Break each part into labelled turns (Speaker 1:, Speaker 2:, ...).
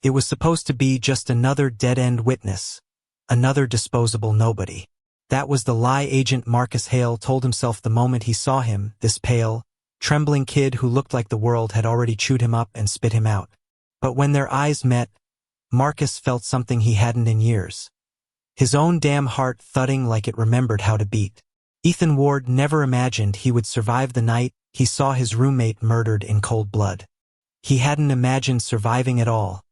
Speaker 1: It was supposed to be just another dead-end witness, another disposable nobody. That was the lie agent Marcus Hale told himself the moment he saw him, this pale, trembling kid who looked like the world had already chewed him up and spit him out. But when their eyes met, Marcus felt something he hadn't in years. His own damn heart thudding like it remembered how to beat. Ethan Ward never imagined he would survive the night he saw his roommate murdered in cold blood. He hadn't imagined surviving at all,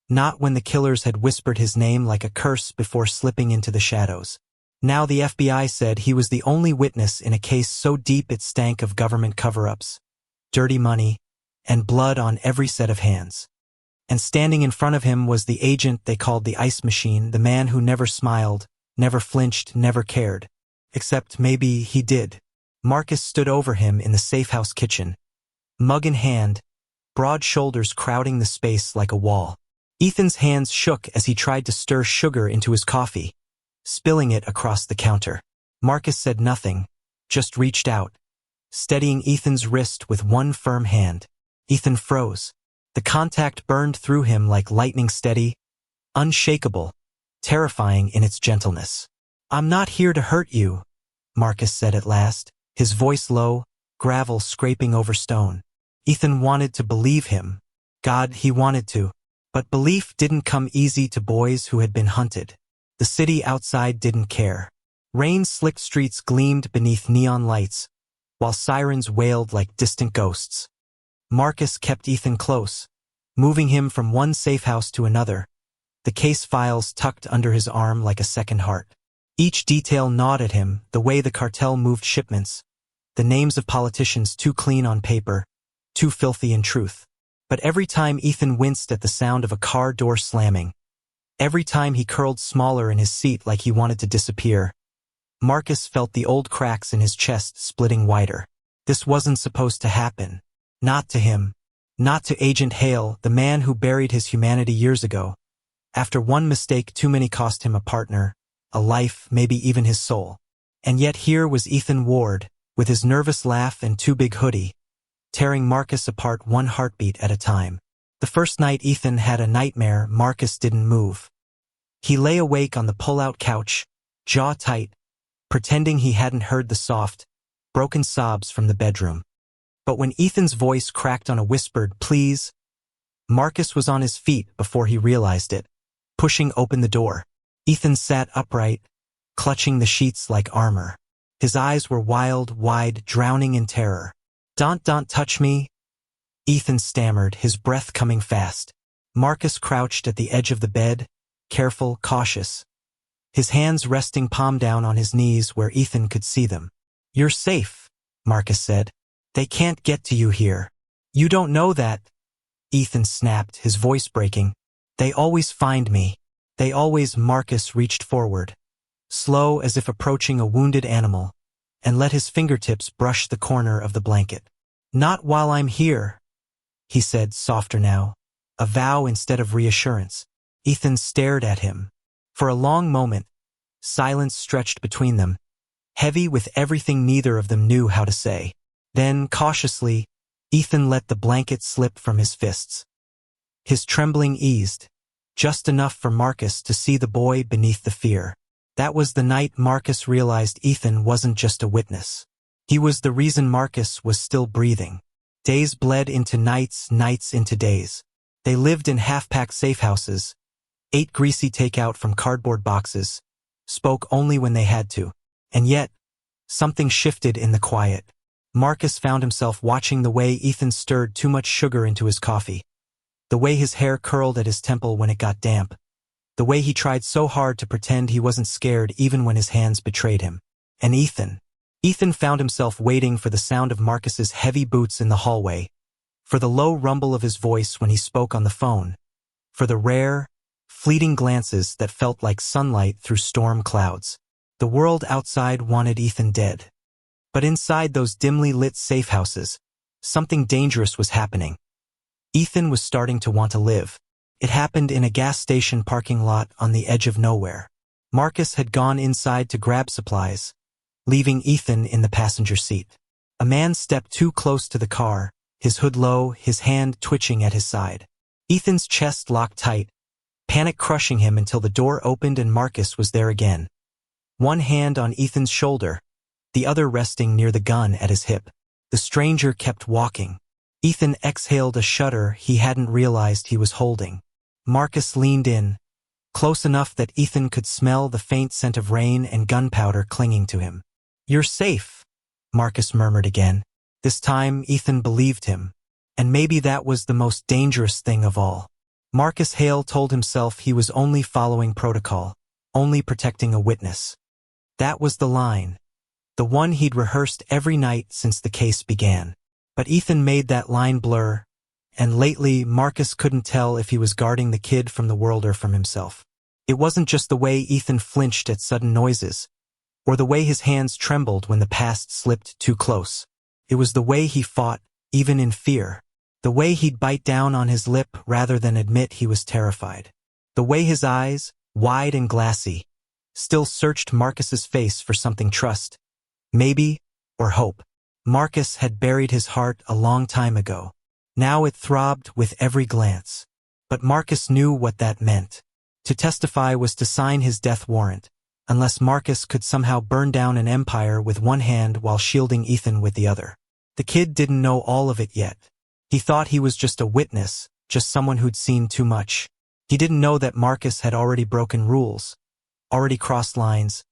Speaker 1: not when the killers had whispered his name like a curse before slipping into the shadows. Now the FBI said he was the only witness in a case so deep it stank of government cover-ups, dirty money, and blood on every set of hands. And standing in front of him was the agent they called the Ice Machine, the man who never smiled, never flinched, never cared. Except maybe he did. Marcus stood over him in the safehouse kitchen, mug in hand, broad shoulders crowding the space like a wall. Ethan's hands shook as he tried to stir sugar into his coffee, spilling it across the counter. Marcus said nothing, just reached out, steadying Ethan's wrist with one firm hand. Ethan froze. The contact burned through him like lightning, steady, unshakable, terrifying in its gentleness. "I'm not here to hurt you," Marcus said at last, his voice low, gravel scraping over stone. Ethan wanted to believe him. God, he wanted to. But belief didn't come easy to boys who had been hunted. The city outside didn't care. Rain-slicked streets gleamed beneath neon lights, while sirens wailed like distant ghosts. Marcus kept Ethan close, moving him from one safe house to another, the case files tucked under his arm like a second heart. Each detail gnawed at him, the way the cartel moved shipments, the names of politicians too clean on paper, too filthy in truth. But every time Ethan winced at the sound of a car door slamming, every time he curled smaller in his seat like he wanted to disappear, Marcus felt the old cracks in his chest splitting wider. This wasn't supposed to happen. Not to him. Not to Agent Hale, the man who buried his humanity years ago. After one mistake too many cost him a partner, a life, maybe even his soul. And yet here was Ethan Ward, with his nervous laugh and too big hoodie, tearing Marcus apart one heartbeat at a time. The first night Ethan had a nightmare, Marcus didn't move. He lay awake on the pull-out couch, jaw tight, pretending he hadn't heard the soft, broken sobs from the bedroom. But when Ethan's voice cracked on a whispered, "Please," Marcus was on his feet before he realized it, pushing open the door. Ethan sat upright, clutching the sheets like armor. His eyes were wild, wide, drowning in terror. Don't touch me," Ethan stammered, his breath coming fast. Marcus crouched at the edge of the bed, careful, cautious, his hands resting palm down on his knees where Ethan could see them. "You're safe," Marcus said. "They can't get to you here." "You don't know that," Ethan snapped, his voice breaking. "They always find me. They always." Marcus reached forward, slow as if approaching a wounded animal, and let his fingertips brush the corner of the blanket. "Not while I'm here," he said, softer now, a vow instead of reassurance. Ethan stared at him. For a long moment, silence stretched between them, heavy with everything neither of them knew how to say. Then, cautiously, Ethan let the blanket slip from his fists. His trembling eased, just enough for Marcus to see the boy beneath the fear. That was the night Marcus realized Ethan wasn't just a witness. He was the reason Marcus was still breathing. Days bled into nights, nights into days. They lived in half-packed safe houses, ate greasy takeout from cardboard boxes, spoke only when they had to. And yet, something shifted in the quiet. Marcus found himself watching the way Ethan stirred too much sugar into his coffee, the way his hair curled at his temple when it got damp, the way he tried so hard to pretend he wasn't scared even when his hands betrayed him. And Ethan found himself waiting for the sound of Marcus's heavy boots in the hallway, for the low rumble of his voice when he spoke on the phone, for the rare, fleeting glances that felt like sunlight through storm clouds. The world outside wanted Ethan dead. But inside those dimly lit safe houses, something dangerous was happening. Ethan was starting to want to live. It happened in a gas station parking lot on the edge of nowhere. Marcus had gone inside to grab supplies, leaving Ethan in the passenger seat. A man stepped too close to the car, his hood low, his hand twitching at his side. Ethan's chest locked tight, panic crushing him until the door opened and Marcus was there again. One hand on Ethan's shoulder, the other resting near the gun at his hip. The stranger kept walking. Ethan exhaled a shudder he hadn't realized he was holding. Marcus leaned in, close enough that Ethan could smell the faint scent of rain and gunpowder clinging to him. "You're safe," Marcus murmured again. This time Ethan believed him, and maybe that was the most dangerous thing of all. Marcus Hale told himself he was only following protocol, only protecting a witness. That was the line, the one he'd rehearsed every night since the case began. But Ethan made that line blur, and lately Marcus couldn't tell if he was guarding the kid from the world or from himself. It wasn't just the way Ethan flinched at sudden noises, or the way his hands trembled when the past slipped too close. It was the way he fought, even in fear. The way he'd bite down on his lip rather than admit he was terrified. The way his eyes, wide and glassy, still searched Marcus's face for something trust, maybe, or hope. Marcus had buried his heart a long time ago. Now it throbbed with every glance. But Marcus knew what that meant. To testify was to sign his death warrant, unless Marcus could somehow burn down an empire with one hand while shielding Ethan with the other. The kid didn't know all of it yet. He thought he was just a witness, just someone who'd seen too much. He didn't know that Marcus had already broken rules, already crossed lines,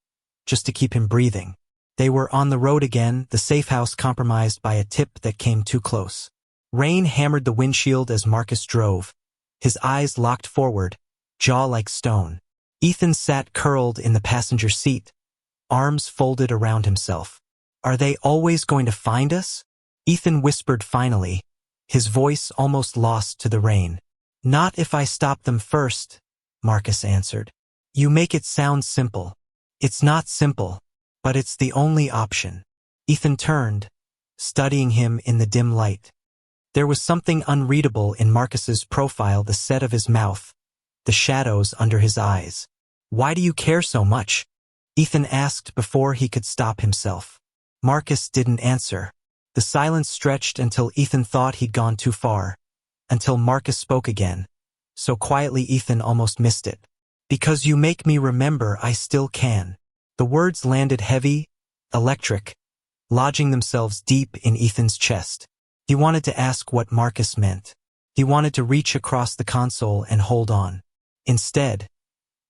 Speaker 1: just to keep him breathing. They were on the road again, the safe house compromised by a tip that came too close. Rain hammered the windshield as Marcus drove, his eyes locked forward, jaw like stone. Ethan sat curled in the passenger seat, arms folded around himself. "Are they always going to find us?" Ethan whispered finally, his voice almost lost to the rain. "Not if I stop them first," Marcus answered. "You make it sound simple. It's not simple, but it's the only option." Ethan turned, studying him in the dim light. There was something unreadable in Marcus's profile, the set of his mouth, the shadows under his eyes. "Why do you care so much?" Ethan asked before he could stop himself. Marcus didn't answer. The silence stretched until Ethan thought he'd gone too far, until Marcus spoke again, so quietly Ethan almost missed it. "Because you make me remember I still can." The words landed heavy, electric, lodging themselves deep in Ethan's chest. He wanted to ask what Marcus meant. He wanted to reach across the console and hold on. Instead,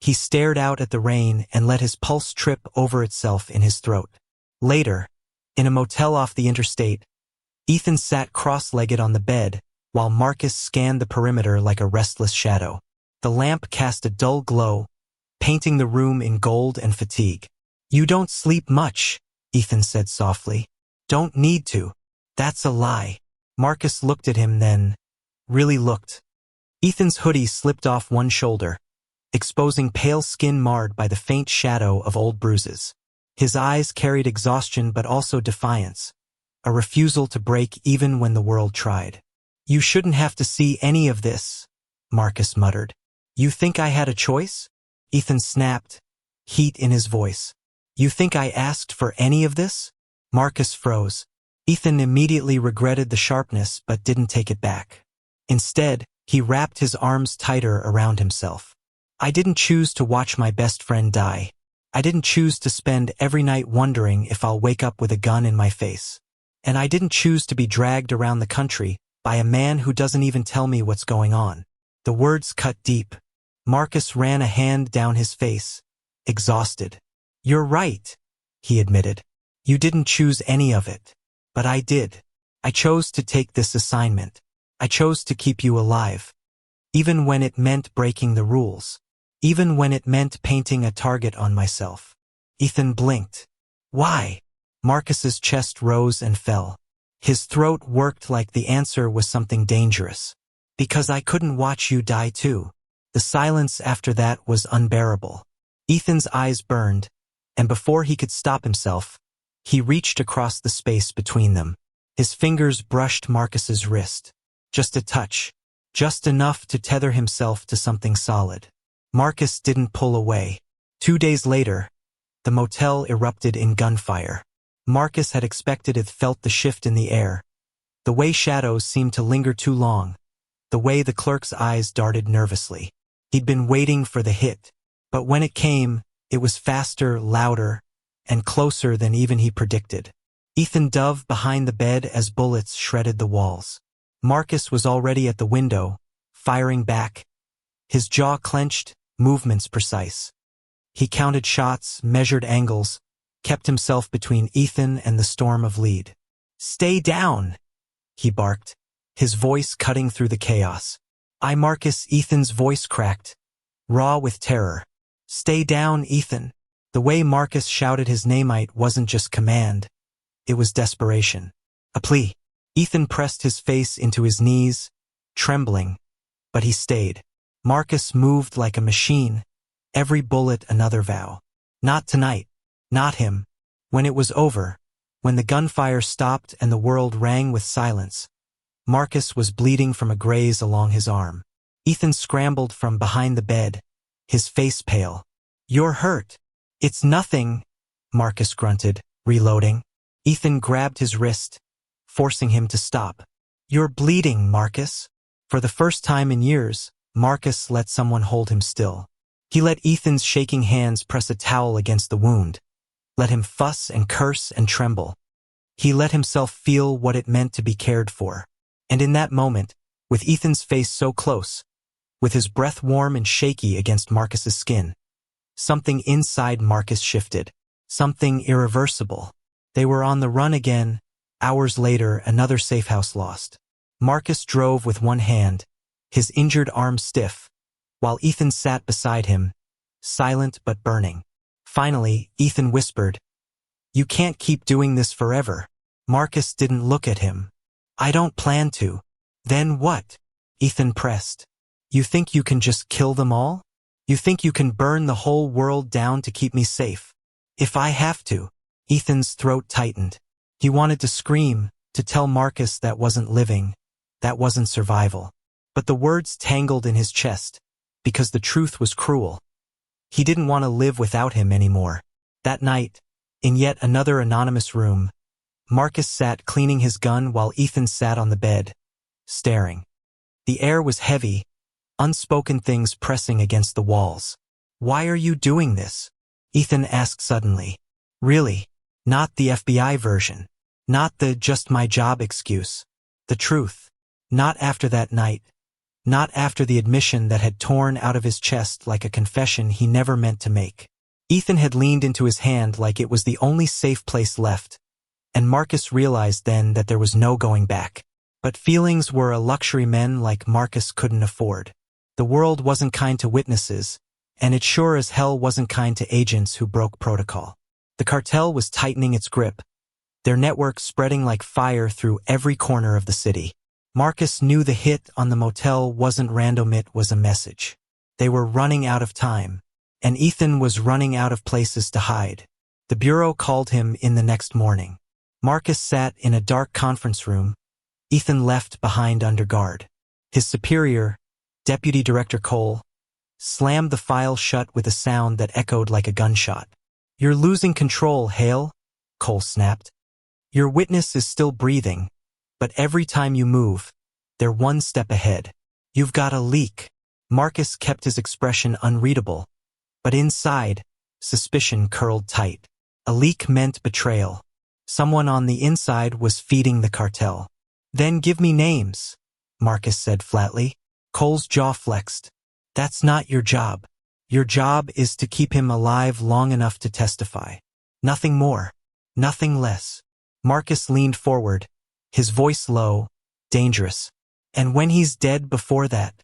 Speaker 1: he stared out at the rain and let his pulse trip over itself in his throat. Later, in a motel off the interstate, Ethan sat cross-legged on the bed while Marcus scanned the perimeter like a restless shadow. The lamp cast a dull glow, painting the room in gold and fatigue. "You don't sleep much," Ethan said softly. "Don't need to." "That's a lie." Marcus looked at him then, really looked. Ethan's hoodie slipped off one shoulder, exposing pale skin marred by the faint shadow of old bruises. His eyes carried exhaustion but also defiance, a refusal to break even when the world tried. "You shouldn't have to see any of this," Marcus muttered. "You think I had a choice?" Ethan snapped, heat in his voice. "You think I asked for any of this?" Marcus froze. Ethan immediately regretted the sharpness but didn't take it back. Instead, he wrapped his arms tighter around himself. "I didn't choose to watch my best friend die. I didn't choose to spend every night wondering if I'll wake up with a gun in my face. And I didn't choose to be dragged around the country by a man who doesn't even tell me what's going on." The words cut deep. Marcus ran a hand down his face, exhausted. "You're right," he admitted. "You didn't choose any of it. But I did. I chose to take this assignment. I chose to keep you alive. Even when it meant breaking the rules. Even when it meant painting a target on myself." Ethan blinked. "Why?" Marcus's chest rose and fell. His throat worked like the answer was something dangerous. "Because I couldn't watch you die too." The silence after that was unbearable. Ethan's eyes burned, and before he could stop himself, he reached across the space between them. His fingers brushed Marcus's wrist. Just a touch. Just enough to tether himself to something solid. Marcus didn't pull away. 2 days later, the motel erupted in gunfire. Marcus had expected it, felt the shift in the air. The way shadows seemed to linger too long. the way the clerk's eyes darted nervously. He'd been waiting for the hit, but when it came, it was faster, louder, and closer than even he predicted. Ethan dove behind the bed as bullets shredded the walls. Marcus was already at the window, firing back, his jaw clenched, movements precise. He counted shots, measured angles, kept himself between Ethan and the storm of lead. "Stay down!" he barked, his voice cutting through the chaos. Marcus, Ethan's voice cracked, raw with terror. "Stay down, Ethan." The way Marcus shouted his name wasn't just command, it was desperation. A plea. Ethan pressed his face into his knees, trembling, but he stayed. Marcus moved like a machine, every bullet another vow. Not tonight. Not him. When it was over, when the gunfire stopped and the world rang with silence, Marcus was bleeding from a graze along his arm. Ethan scrambled from behind the bed, his face pale. "You're hurt." "It's nothing," Marcus grunted, reloading. Ethan grabbed his wrist, forcing him to stop. "You're bleeding, Marcus." For the first time in years, Marcus let someone hold him still. He let Ethan's shaking hands press a towel against the wound, let him fuss and curse and tremble. He let himself feel what it meant to be cared for. And in that moment, with Ethan's face so close, with his breath warm and shaky against Marcus's skin, something inside Marcus shifted. Something irreversible. They were on the run again. Hours later, another safe house lost. Marcus drove with one hand, his injured arm stiff, while Ethan sat beside him, silent but burning. Finally, Ethan whispered, "You can't keep doing this forever." Marcus didn't look at him. "I don't plan to." "Then what?" Ethan pressed. "You think you can just kill them all? You think you can burn the whole world down to keep me safe? If I have to." Ethan's throat tightened. He wanted to scream, to tell Marcus that wasn't living, that wasn't survival. But the words tangled in his chest, because the truth was cruel. He didn't want to live without him anymore. That night, in yet another anonymous room, Marcus sat cleaning his gun while Ethan sat on the bed, staring. The air was heavy, unspoken things pressing against the walls. "Why are you doing this?" Ethan asked suddenly. Really, not the FBI version. Not the just my job excuse. The truth. Not after that night. Not after the admission that had torn out of his chest like a confession he never meant to make. Ethan had leaned into his hand like it was the only safe place left, and Marcus realized then that there was no going back. But feelings were a luxury men like Marcus couldn't afford. The world wasn't kind to witnesses, and it sure as hell wasn't kind to agents who broke protocol. The cartel was tightening its grip, their network spreading like fire through every corner of the city. Marcus knew the hit on the motel wasn't random, it was a message. They were running out of time, and Ethan was running out of places to hide. The bureau called him in the next morning. Marcus sat in a dark conference room, Ethan left behind under guard. His superior, Deputy Director Cole, slammed the file shut with a sound that echoed like a gunshot. "You're losing control, Hale," Cole snapped. "Your witness is still breathing, but every time you move, they're one step ahead. You've got a leak." Marcus kept his expression unreadable, but inside, suspicion curled tight. A leak meant betrayal. Someone on the inside was feeding the cartel. "Then give me names," Marcus said flatly. Cole's jaw flexed. "That's not your job. Your job is to keep him alive long enough to testify. Nothing more. Nothing less." Marcus leaned forward, his voice low, dangerous. "And when he's dead before that,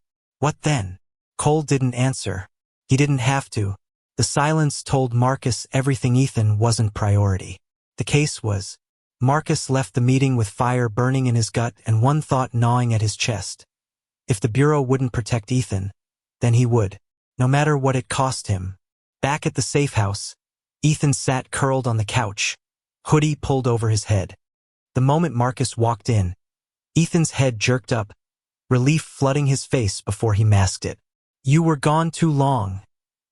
Speaker 1: what then?" Cole didn't answer. He didn't have to. The silence told Marcus everything. Ethan wasn't priority. The case was. Marcus left the meeting with fire burning in his gut and one thought gnawing at his chest. If the bureau wouldn't protect Ethan, then he would, no matter what it cost him. Back at the safe house, Ethan sat curled on the couch, hoodie pulled over his head. The moment Marcus walked in, Ethan's head jerked up, relief flooding his face before he masked it. "You were gone too long,"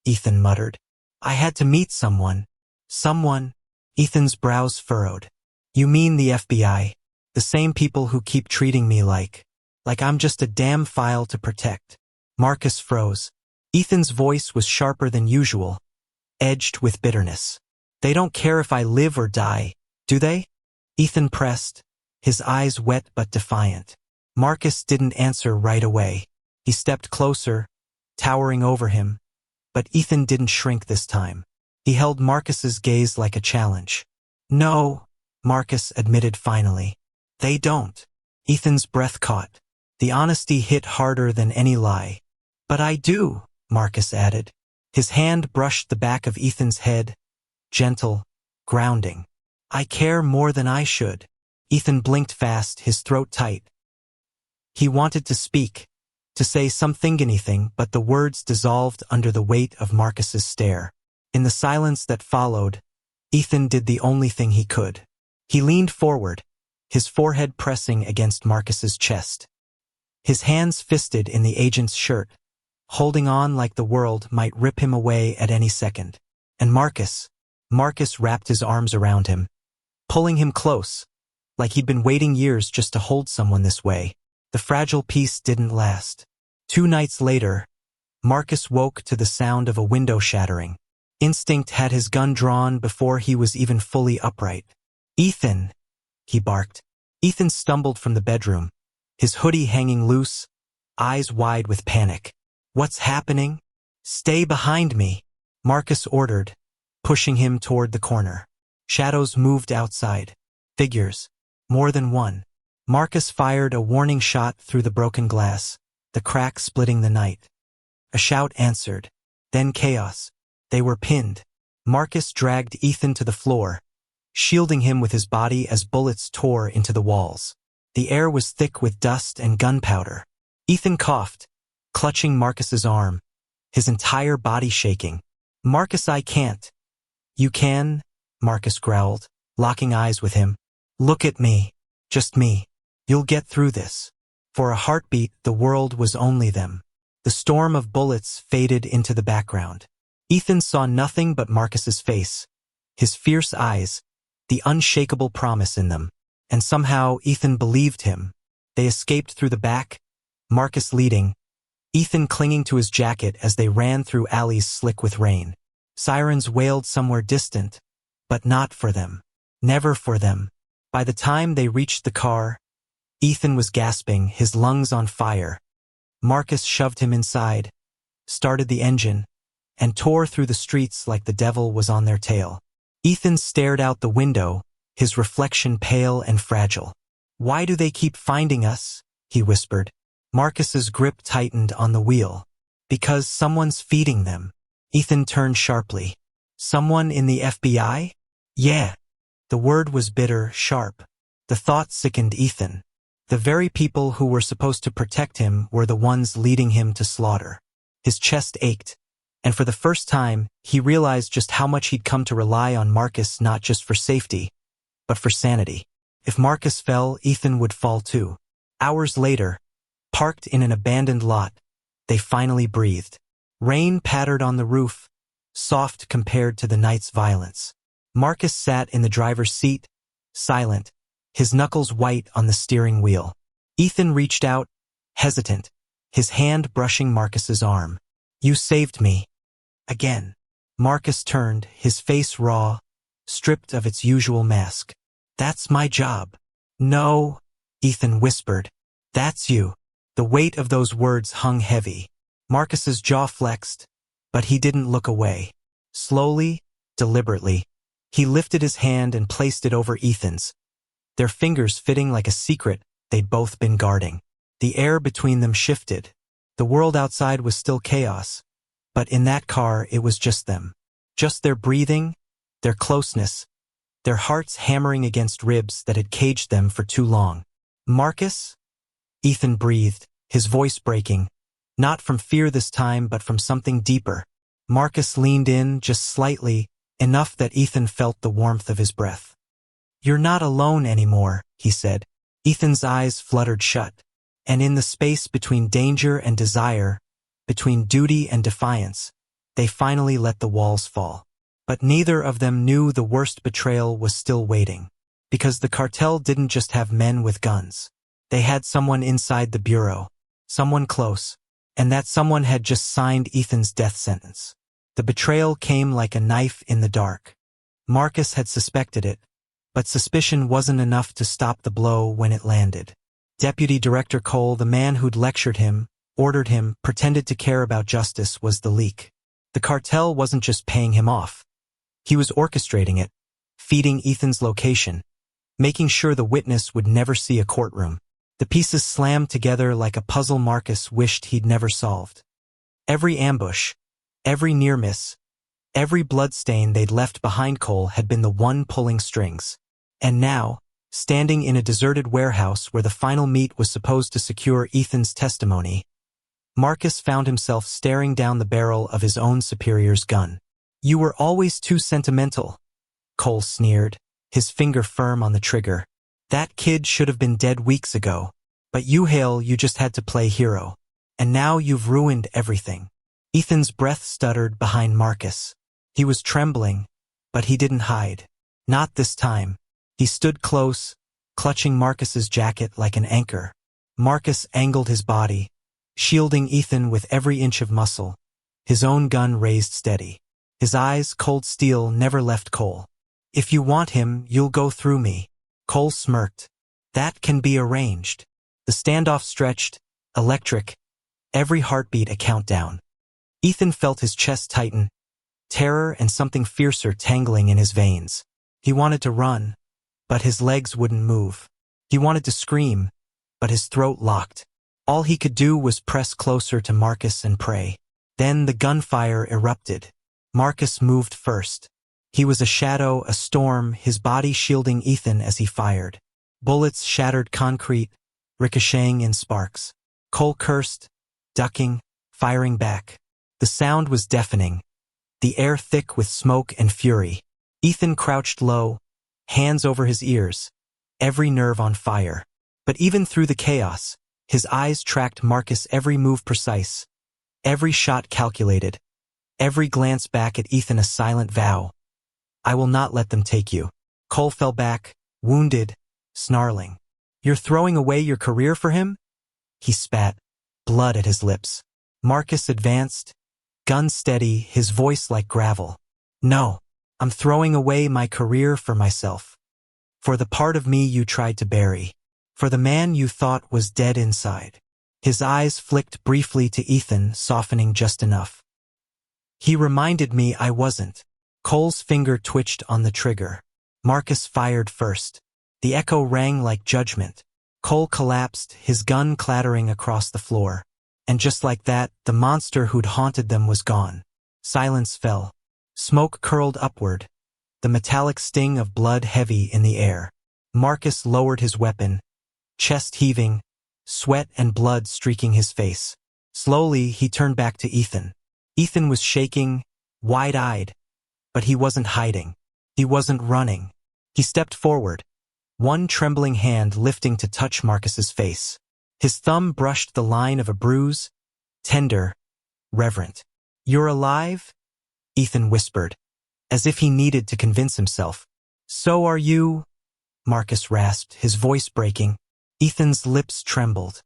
Speaker 1: Ethan muttered. "I had to meet someone." "Someone?" Ethan's brows furrowed. "You mean the FBI? The same people who keep treating me like Like I'm just a damn file to protect. Marcus froze. Ethan's voice was sharper than usual, edged with bitterness. They don't care if I live or die, do they? Ethan pressed, his eyes wet but defiant. Marcus didn't answer right away. He stepped closer, towering over him, but Ethan didn't shrink this time. He held Marcus's gaze like a challenge. No, Marcus admitted finally. They don't. Ethan's breath caught. The honesty hit harder than any lie. But I do, Marcus added. His hand brushed the back of Ethan's head, gentle, grounding. I care more than I should. Ethan blinked fast, his throat tight. He wanted to speak, to say anything, but the words dissolved under the weight of Marcus's stare. In the silence that followed, Ethan did the only thing he could. He leaned forward, his forehead pressing against Marcus's chest. His hands fisted in the agent's shirt, holding on like the world might rip him away at any second. And Marcus wrapped his arms around him, pulling him close, like he'd been waiting years just to hold someone this way. The fragile peace didn't last. 2 nights later, Marcus woke to the sound of a window shattering. Instinct had his gun drawn before he was even fully upright. Ethan, he barked. Ethan stumbled from the bedroom, his hoodie hanging loose, eyes wide with panic. What's happening? Stay behind me, Marcus ordered, pushing him toward the corner. Shadows moved outside. Figures. More than one. Marcus fired a warning shot through the broken glass, the crack splitting the night. A shout answered. Then chaos. They were pinned. Marcus dragged Ethan to the floor, shielding him with his body as bullets tore into the walls. The air was thick with dust and gunpowder. Ethan coughed, clutching Marcus's arm, his entire body shaking. Marcus, I can't. You can, Marcus growled, locking eyes with him. Look at me. Just me. You'll get through this. For a heartbeat, the world was only them. The storm of bullets faded into the background. Ethan saw nothing but Marcus's face, his fierce eyes, the unshakable promise in them. And somehow Ethan believed him. They escaped through the back, Marcus leading, Ethan clinging to his jacket as they ran through alleys slick with rain. Sirens wailed somewhere distant, but not for them. Never for them. By the time they reached the car, Ethan was gasping, his lungs on fire. Marcus shoved him inside, started the engine, and tore through the streets like the devil was on their tail. Ethan stared out the window, his reflection pale and fragile. Why do they keep finding us? He whispered. Marcus's grip tightened on the wheel. Because someone's feeding them. Ethan turned sharply. Someone in the FBI? Yeah. The word was bitter, sharp. The thought sickened Ethan. The very people who were supposed to protect him were the ones leading him to slaughter. His chest ached, and for the first time, he realized just how much he'd come to rely on Marcus not just for safety, but for sanity. If Marcus fell, Ethan would fall too. Hours later, parked in an abandoned lot, they finally breathed. Rain pattered on the roof, soft compared to the night's violence. Marcus sat in the driver's seat, silent, his knuckles white on the steering wheel. Ethan reached out, hesitant, his hand brushing Marcus's arm. You saved me. Again. Marcus turned, his face raw, stripped of its usual mask. That's my job. No, Ethan whispered. That's you. The weight of those words hung heavy. Marcus's jaw flexed, but he didn't look away. Slowly, deliberately, he lifted his hand and placed it over Ethan's, their fingers fitting like a secret they'd both been guarding. The air between them shifted. The world outside was still chaos, but in that car it was just them. Just their breathing, their closeness, their hearts hammering against ribs that had caged them for too long. Marcus? Ethan breathed, his voice breaking, not from fear this time but from something deeper. Marcus leaned in just slightly, enough that Ethan felt the warmth of his breath. You're not alone anymore, he said. Ethan's eyes fluttered shut, and in the space between danger and desire, between duty and defiance, they finally let the walls fall. But neither of them knew the worst betrayal was still waiting, because the cartel didn't just have men with guns. They had someone inside the bureau. Someone close. And that someone had just signed Ethan's death sentence. The betrayal came like a knife in the dark. Marcus had suspected it, but suspicion wasn't enough to stop the blow when it landed. Deputy Director Cole, the man who'd lectured him, ordered him, pretended to care about justice, was the leak. The cartel wasn't just paying him off. He was orchestrating it, feeding Ethan's location, making sure the witness would never see a courtroom. The pieces slammed together like a puzzle Marcus wished he'd never solved. Every ambush, every near miss, every bloodstain they'd left behind Cole had been the one pulling strings. And now, standing in a deserted warehouse where the final meet was supposed to secure Ethan's testimony, Marcus found himself staring down the barrel of his own superior's gun. "You were always too sentimental," Cole sneered, his finger firm on the trigger. "That kid should have been dead weeks ago. But you, Hale, you just had to play hero. And now you've ruined everything." Ethan's breath stuttered behind Marcus. He was trembling, but he didn't hide. Not this time. He stood close, clutching Marcus's jacket like an anchor. Marcus angled his body, shielding Ethan with every inch of muscle, his own gun raised steady. His eyes, cold steel, never left Cole. "If you want him, you'll go through me." Cole smirked. "That can be arranged." The standoff stretched, electric, every heartbeat a countdown. Ethan felt his chest tighten, terror and something fiercer tangling in his veins. He wanted to run, but his legs wouldn't move. He wanted to scream, but his throat locked. All he could do was press closer to Marcus and pray. Then the gunfire erupted. Marcus moved first. He was a shadow, a storm, his body shielding Ethan as he fired. Bullets shattered concrete, ricocheting in sparks. Cole cursed, ducking, firing back. The sound was deafening, the air thick with smoke and fury. Ethan crouched low, hands over his ears, every nerve on fire. But even through the chaos, his eyes tracked Marcus' every move precise, every shot calculated, every glance back at Ethan a silent vow. "I will not let them take you." Cole fell back, wounded, snarling. "You're throwing away your career for him?" He spat, blood at his lips. Marcus advanced, gun steady, his voice like gravel. "No, I'm throwing away my career for myself. For the part of me you tried to bury. For the man you thought was dead inside." His eyes flicked briefly to Ethan, softening just enough. "He reminded me I wasn't." Cole's finger twitched on the trigger. Marcus fired first. The echo rang like judgment. Cole collapsed, his gun clattering across the floor. And just like that, the monster who'd haunted them was gone. Silence fell. Smoke curled upward, the metallic sting of blood heavy in the air. Marcus lowered his weapon, chest heaving, sweat and blood streaking his face. Slowly, he turned back to Ethan. Ethan was shaking, wide-eyed, but he wasn't hiding. He wasn't running. He stepped forward, one trembling hand lifting to touch Marcus's face. His thumb brushed the line of a bruise, tender, reverent. "You're alive?" Ethan whispered, as if he needed to convince himself. "So are you," Marcus rasped, his voice breaking. Ethan's lips trembled.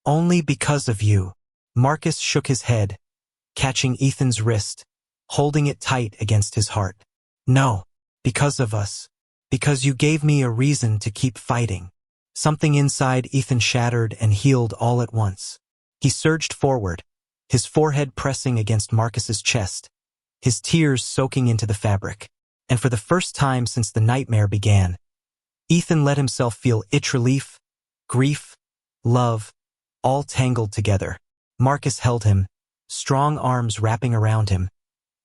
Speaker 1: "Only because of you." Marcus shook his head, catching Ethan's wrist, holding it tight against his heart. "No, because of us. Because you gave me a reason to keep fighting." Something inside Ethan shattered and healed all at once. He surged forward, his forehead pressing against Marcus's chest, his tears soaking into the fabric. And for the first time since the nightmare began, Ethan let himself feel itch relief, grief, love, all tangled together. Marcus held him, strong arms wrapping around him,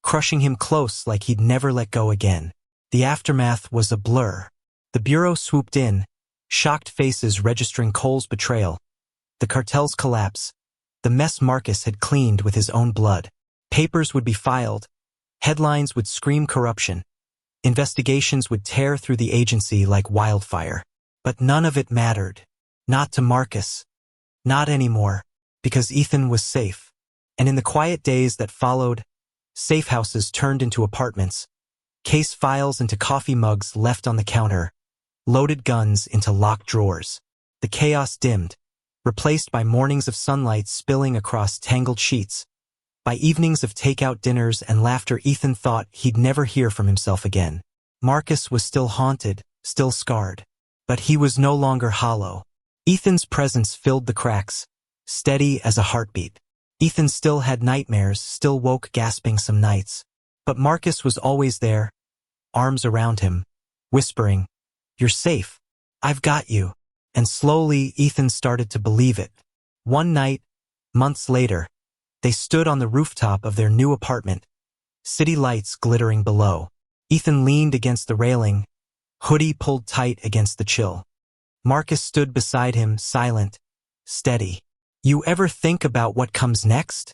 Speaker 1: crushing him close like he'd never let go again. The aftermath was a blur. The bureau swooped in, shocked faces registering Cole's betrayal, the cartel's collapse, the mess Marcus had cleaned with his own blood. Papers would be filed, headlines would scream corruption, investigations would tear through the agency like wildfire. But none of it mattered. Not to Marcus. Not anymore, because Ethan was safe. And in the quiet days that followed, safe houses turned into apartments, case files into coffee mugs left on the counter, loaded guns into locked drawers. The chaos dimmed, replaced by mornings of sunlight spilling across tangled sheets. By evenings of takeout dinners and laughter Ethan thought he'd never hear from himself again. Marcus was still haunted, still scarred. But he was no longer hollow. Ethan's presence filled the cracks, steady as a heartbeat. Ethan still had nightmares, still woke gasping some nights. But Marcus was always there, arms around him, whispering, "You're safe. I've got you." And slowly Ethan started to believe it. One night, months later, they stood on the rooftop of their new apartment, city lights glittering below. Ethan leaned against the railing, hoodie pulled tight against the chill. Marcus stood beside him, silent, steady. "You ever think about what comes next?"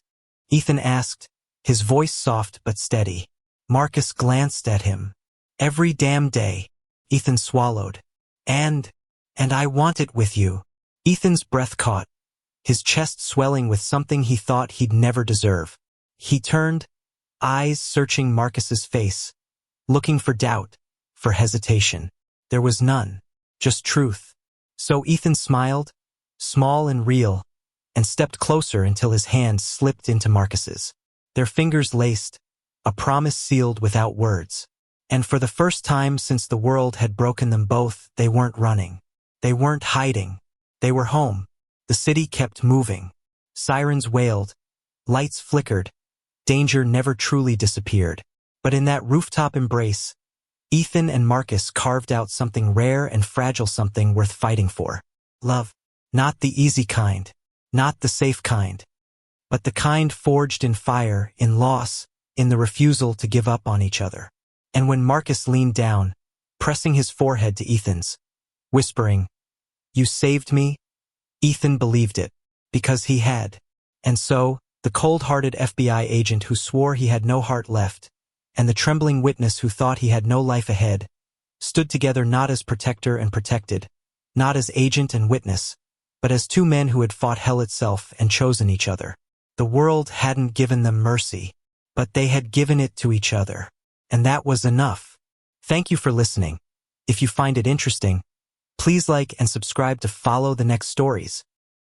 Speaker 1: Ethan asked, his voice soft but steady. Marcus glanced at him. "Every damn day." Ethan swallowed. And I want it with you." Ethan's breath caught, his chest swelling with something he thought he'd never deserve. He turned, eyes searching Marcus's face, looking for doubt, for hesitation. There was none, just truth. So Ethan smiled, small and real, and stepped closer until his hand slipped into Marcus's. Their fingers laced, a promise sealed without words. And for the first time since the world had broken them both, they weren't running. They weren't hiding. They were home. The city kept moving. Sirens wailed. Lights flickered. Danger never truly disappeared. But in that rooftop embrace, Ethan and Marcus carved out something rare and fragile, something worth fighting for. Love. Not the easy kind. Not the safe kind. But the kind forged in fire, in loss, in the refusal to give up on each other. And when Marcus leaned down, pressing his forehead to Ethan's, whispering, "You saved me," Ethan believed it, because he had. And so, the cold-hearted FBI agent who swore he had no heart left, and the trembling witness who thought he had no life ahead, stood together not as protector and protected, not as agent and witness, but as two men who had fought hell itself and chosen each other. The world hadn't given them mercy, but they had given it to each other. And that was enough. Thank you for listening. If you find it interesting, please like and subscribe to follow the next stories.